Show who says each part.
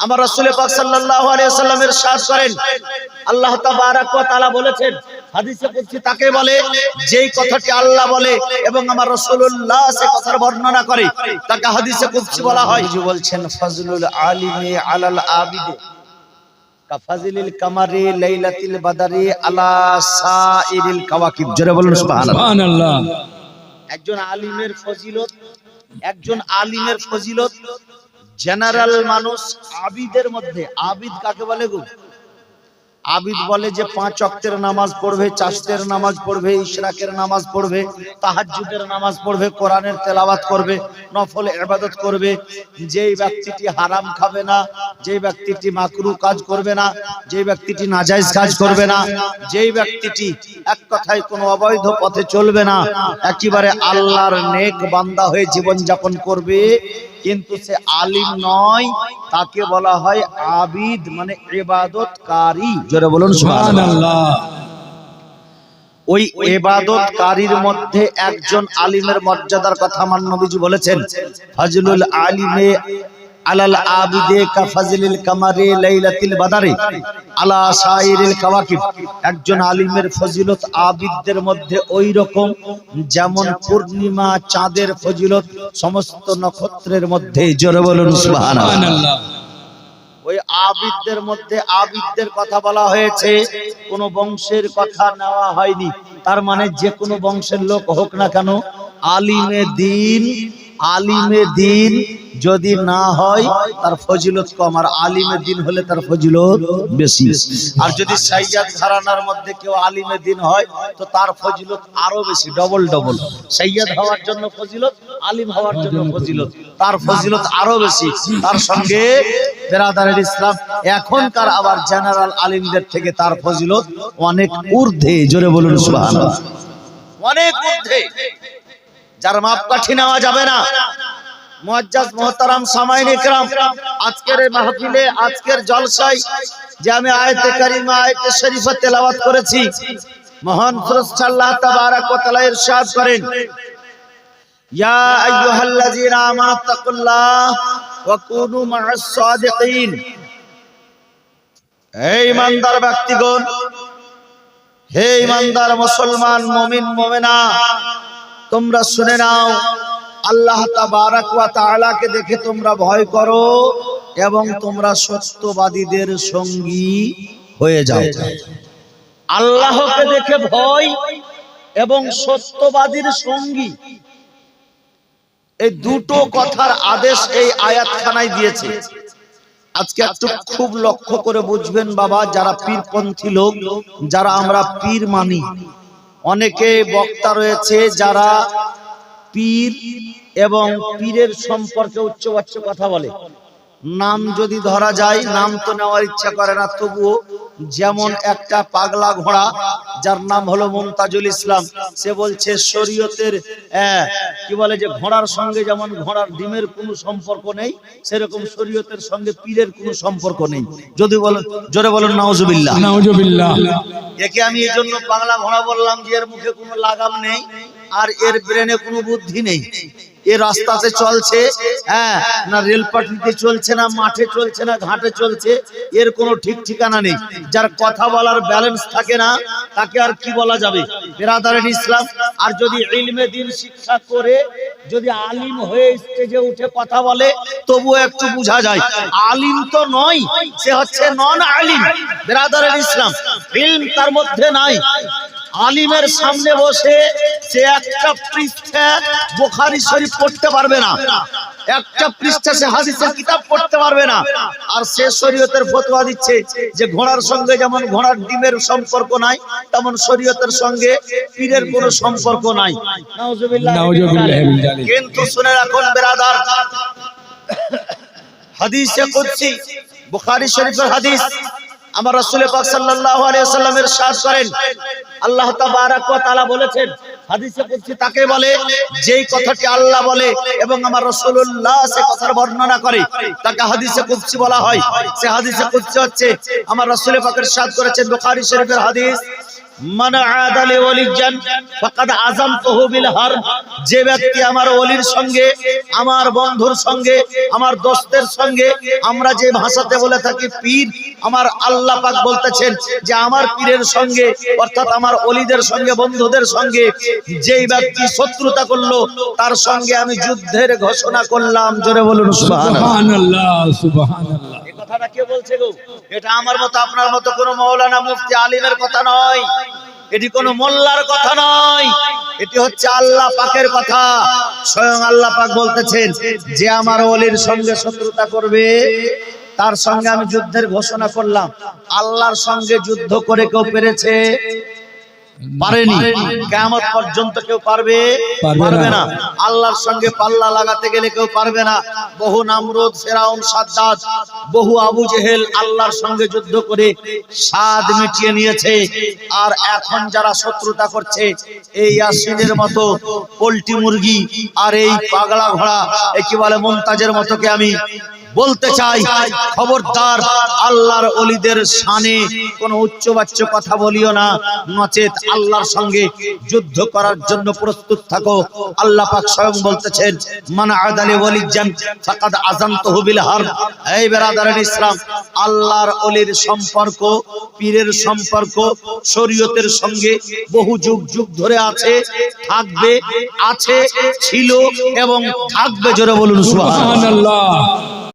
Speaker 1: আমার রাসূল পাক সাল্লাল্লাহু আলাইহি ওয়াসাল্লাম ইরশাদ করেন, আল্লাহ তাবারাক ওয়া তাআলা বলেছেন, হাদিসে কুদসি তাকে বলে যেই কথাটি আল্লাহ বলে এবং আমার রাসূলুল্লাহ সে কথার বর্ণনা করে, তাকে হাদিসে কুদসি বলা হয়। জি বলছেন, ফাজলুল আলিমি আলাল আবিদে কাফাজিলিল কামারি লাইলাতিল বাদারি আলা সাইরিল কাওয়াকিব। জোরে বলুন সুবহানাল্লাহ। একজন আলিমের ফজিলত জেনারেল মানুষ আবিদের মধ্যে, আবিদ কাকে বলে গো? আবিদ বলে যে 5 ওয়াক্তের নামাজ পড়বে, চাশতের নামাজ পড়বে, ইশরাকের নামাজ পড়বে, তাহাজ্জুদের নামাজ পড়বে, কোরআনের তেলাওয়াত করবে, নফল ইবাদত করবে, যেই ব্যক্তিটি হারাম খাবে না, যেই ব্যক্তিটি মাকরুহ কাজ করবে না, যেই ব্যক্তিটি নাজায়েজ কাজ করবে না, যেই ব্যক্তিটি এক কথায় কোনো অবৈধ পথে চলবে না, একেবারে আল্লাহর নেক বান্দা হয়ে জীবন যাপন করবে, কিন্তু সে আলিম নয়, তাকে বলা হয় আবিদ, মানে ইবাদতকারী। জোরে বলুন সুবহানাল্লাহ। ওই ইবাদতকারীর মধ্যে একজন আলিমের মর্যাদার কথা আমার নবীজি বলেছেন, ফাজলুল আলিমে আলাল আবিদে কাফাজিলিল কামারি লাইলাতিল বাদারি আলা সাইরিল কাওয়াকিব। একজন আলিমের ফজিলত আবিদদের মধ্যে ওই রকম যেমন পূর্ণিমা চাঁদের ফজিলত সমস্ত নক্ষত্রের মধ্যে। জোরে বলুন সুবহানাল্লাহ। ওই আবিদদের মধ্যে আবিদদের কথা বলা হয়েছে, কোন বংশের কথা নেওয়া হয়নি। তার মানে যে কোনো বংশের লোক হোক না কেন, আলিমে দিন যদি না হয় তার ফজিলত কম, আর আলিমে দিন হলে তার ফজিলত বেশি। আর যদি সাইয়্যিদ ঘরানার মধ্যে কেউ আলিমে দিন হয় তো তার ফজিলত আরো বেশি, ডবল। সাইয়্যিদ হওয়ার জন্য ফজিলত, আলিম হওয়ার জন্য ফজিলত, তার ফজিলত আরো বেশি। তার সঙ্গে বেরাদারের ইসলাম এখনকার আবার জেনারেল আলিমদের থেকে তার ফজিলত অনেক ঊর্ধ্বে। জোরে বলুন সুবহানাল্লাহ। অনেক ঊর্ধ্বে, যার মাপকাঠি নেওয়া যাবে না। মুআজ্জাজ মুহতারাম সামাইন ইকরাম, আজকের এই মাহফিলে, আজকের জলসায় যে আমি আয়াতে কারিমা, আয়াতে শরীফা তেলাওয়াত করেছি, মহান ফেরেশতা আল্লাহ তাবারাক ওয়া তাআলা ইরশাদ করেন, ইয়া আইয়ুহাল্লাযীনা আমানুত্তাকুল্লাহ ওয়া কুনু মা'আস সাদিকিন। হে ঈমানদার ব্যক্তিগণ, হে ঈমানদার মুসলমান, মুমিন মুমিনা, তোমরা শুনে নাও, আল্লাহ তাবারাক ওয়া তাআলাকে দেখে তোমরা ভয় করো এবং তোমরা সত্যবাদীদের সঙ্গী হয়ে যাও। আল্লাহকে দেখে ভয় এবং সত্যবাদীর সঙ্গী, এই দুটো কথার আদেশ এই আয়াতখানায় দিয়েছে। আজকে একটু খুব লক্ষ্য করে বুঝবেন বাবা, যারা পীরপন্থী লোক, যারা আমরা পীর মানি, অনেকে বক্তা রয়েছে যারা পীর এবং পীরের সম্পর্কে উচ্চবাচ্য কথা বলে। নাম যদি ধরা যায়, নাম তো নেওয়ার ইচ্ছা করে না, তবুও যেমন একটা পাগলা ঘোড়া যার নাম হলো মুমতাজুল ইসলাম, সে বলছে শরীয়তের কি বলে যে ঘোড়ার সঙ্গে যেমন ঘোড়ার ডিমের কোনো সম্পর্ক নেই, সেরকম শরীয়তের সঙ্গে পীরের কোনো সম্পর্ক নেই। যদি বলেন, জোরে বলেন নাউজুবিল্লাহ। একে আমি এই জন্য পাগলা ঘোড়া বললাম যে এর মুখে কোনো লাগাম নেই আর এর ব্রেনে কোনো বুদ্ধি নেই। এ রাস্তাতে চলছে, না রেলপাটিতে চলছে, না মাঠে চলছে, না ঘাটে চলছে, এর কোনো ঠিক ঠিকানা নেই। যার কথা বলার ব্যালেন্স থাকে না, তাকে আর কি বলা যাবে? বেরাদারের ইসলাম। আর যদি ইলমে দ্বীন শিক্ষা করে যদি আলিম হয়ে স্টেজে উঠে কথা বলে, তবুও একটু বোঝা যায় আলিম তো নয়, সে হচ্ছে নন আলিম। বেরাদারের ইসলাম, ইলম তার মধ্যে নাই। আলিমের সামনে বসে সে একটা পৃষ্ঠা বুখারী শরীফ পড়তে পারবে না, একটা পৃষ্ঠা সে হাদিসের কিতাব পড়তে পারবে না, আর সে শরীয়তের ফতোয়া দিচ্ছে যে ঘোড়ার সঙ্গে যেমন ঘোড়ার ডিমের সম্পর্ক নাই, তেমন শরীয়তের সঙ্গে পীরের কোনো সম্পর্ক নাই। নাউজুবিল্লাহ। কিন্তু শুনে রাখুন বেরাদার, হাদিসে কুদসি, বুখারী শরীফের হাদিস, আমার রাসূল পাক সাল্লাল্লাহু আলাইহি ওয়াসাল্লাম ইরশাদ করেন, আল্লাহ তাবারাক ওয়া তাআলা বলেছেন, হাদিসে কুদসি তাকে বলে যেই কথাটি আল্লাহ বলে এবং আমার রাসূলুল্লাহ সে কথার বর্ণনা করে, তাকে হাদিসে কুদসি বলা হয়। সে হাদিসে কুদসি হচ্ছে আমার রাসূল পাক ইরশাদ করেছেন, বুখারী শরীফের হাদিস, মান আদা লি ওয়ালিয়ান ফাকাদ আযামতুহু বিল হারব, যে ব্যক্তি আমার ওলির সঙ্গে, আমার বন্ধুর সঙ্গে, আমার দোস্তের সঙ্গে, আমরা যে ভাষাতে বলে থাকি পীর, আমার আল্লাহ পাক বলতেছেন যে আমার পীরের সঙ্গে অর্থাৎ আমার ওলিদের সঙ্গে, বন্ধুদের সঙ্গে যেই ব্যক্তি শত্রুতা করলো তার সঙ্গে আমি যুদ্ধের ঘোষণা করলাম। জোরে বলুন সুবহানাল্লাহ।
Speaker 2: সুবহানাল্লাহ।
Speaker 1: এই কথাটা কে বলছে গো? এটা আমার মতো আপনার মতো কোনো মাওলানা মুফতি আলিমের কথা নয়, এটি কোনো মোল্লার কথা নয়, এটি হচ্ছে আল্লাহ পাকের কথা। স্বয়ং আল্লাহ পাক বলতেছেন যে আমার ওলির সঙ্গে শত্রুতা করবে তার সঙ্গে আমি যুদ্ধের ঘোষণা করলাম। আল্লাহর সঙ্গে যুদ্ধ করে কেউ পেরেছে? পারেনি। কিয়ামত পর্যন্ত কেউ পারবে না। আল্লাহর সঙ্গে পাল্লা লাগাতে গেলে কেউ পারবে না। বহু নামরুদ, ফেরাউন, সাদ্দাত, বহু আবু জেহেল আল্লাহর সঙ্গে যুদ্ধ করে স্বাদ মিটিয়ে নিয়েছে। আর এখন যারা শত্রুতা করছে এই ইয়াসিনের মতো পোল্ট্রি মুরগি আর এই পাগলা ঘোড়া, এই কি বলে মুমতাজের মতোকে আমি বলতে চাই, খবরদার আল্লাহর ওলিদের শানে কোনো উচ্চবাচ্য কথা বলিও না, নচেত আল্লাহর সঙ্গে যুদ্ধ করার জন্য প্রস্তুত থাকো। আল্লাহ পাক স্বয়ং বলতেছেন মান আদালি ওয়ালিয়ান ফাকাদ আযামতুহু বিল হারব। এই বেরাদারান ইসলাম, আল্লাহর ওলির সম্পর্ক, পীরের সম্পর্ক শরীয়তের সঙ্গে বহু যুগ যুগ ধরে আছে, থাকবে, আছে, ছিল এবং থাকবে। জোরে বলুন সুবহানাল্লাহ।